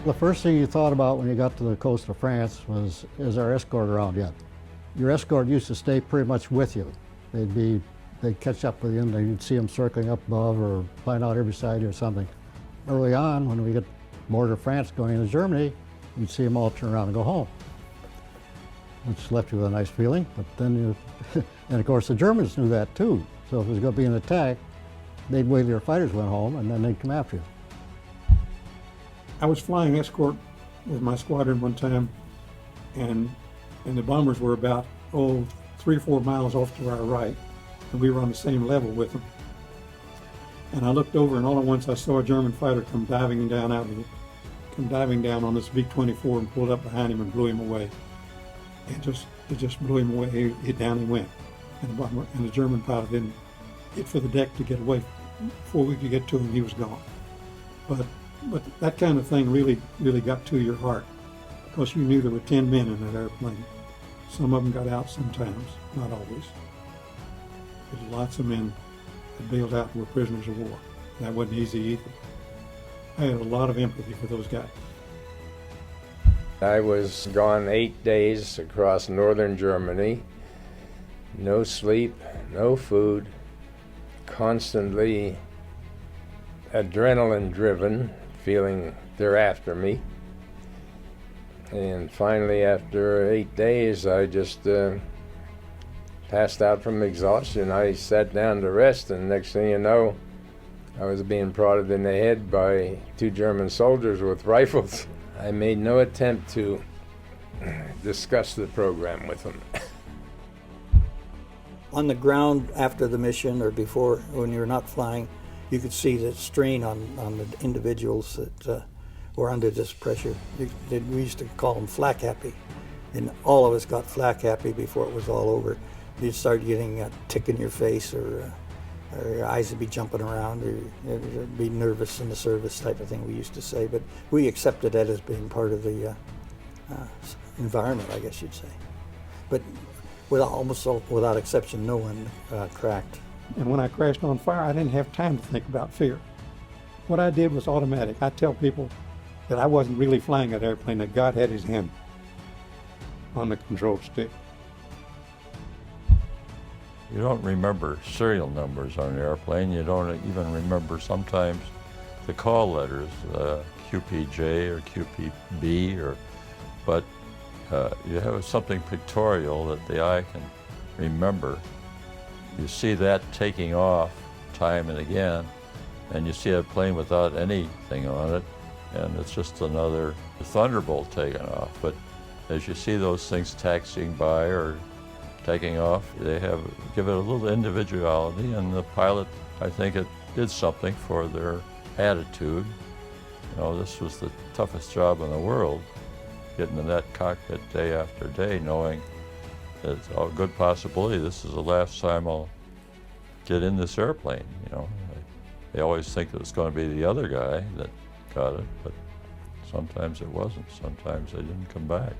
The first thing you thought about when you got to the coast of France was, is our escort around yet? Your escort used to stay pretty much with you. They'd catch up with you and you'd see them circling up above or flying out every side or something. Early on, when we get border France going into Germany, you'd see them all turn around and go home, which left you with a nice feeling. But then and of course the Germans knew that too. So if it was going to be an attack, they'd wait till your fighters went home and then they'd come after you. I was flying escort with my squadron one time, and the bombers were about 3 or 4 miles off to our right, and we were on the same level with them. And I looked over, and all at once I saw a German fighter come diving down on this B-24 and pulled up behind him and blew him away. It just blew him away. Down he went, and the German pilot didn't get for the deck to get away. Before we could get to him, he was gone. But that kind of thing really got to your heart, because you knew there were 10 men in that airplane. Some of them got out sometimes, not always. But lots of men had bailed out and were prisoners of war. That wasn't easy either. I had a lot of empathy for those guys. I was gone 8 days across northern Germany. No sleep, no food, constantly adrenaline driven, feeling they're after me. And finally, after 8 days, I just passed out from exhaustion. I sat down to rest, and next thing you know, I was being prodded in the head by 2 German soldiers with rifles. I made no attempt to discuss the program with them. On the ground after the mission or before, when you're not flying, you could see the strain on the individuals that were under this pressure. We used to call them flak happy, and all of us got flak happy before it was all over. You'd start getting a tick in your face, or your eyes would be jumping around, or you'd be nervous in the service type of thing we used to say. But we accepted that as being part of the environment, I guess you'd say. But almost without exception, no one cracked. And when I crashed on fire, I didn't have time to think about fear. What I did was automatic. I tell people that I wasn't really flying that airplane, that God had his hand on the control stick. You don't remember serial numbers on an airplane. You don't even remember sometimes the call letters, QPJ or QPB, but you have something pictorial that the eye can remember. You see that taking off time and again, and you see a plane without anything on it, and it's just another Thunderbolt taking off. But as you see those things taxiing by or taking off, they give it a little individuality, and the pilot, I think it did something for their attitude. You know, this was the toughest job in the world, getting in that cockpit day after day, knowing that it's a good possibility this is the last time I'll get in this airplane. You know, they always think it was going to be the other guy that got it, but sometimes it wasn't. Sometimes they didn't come back.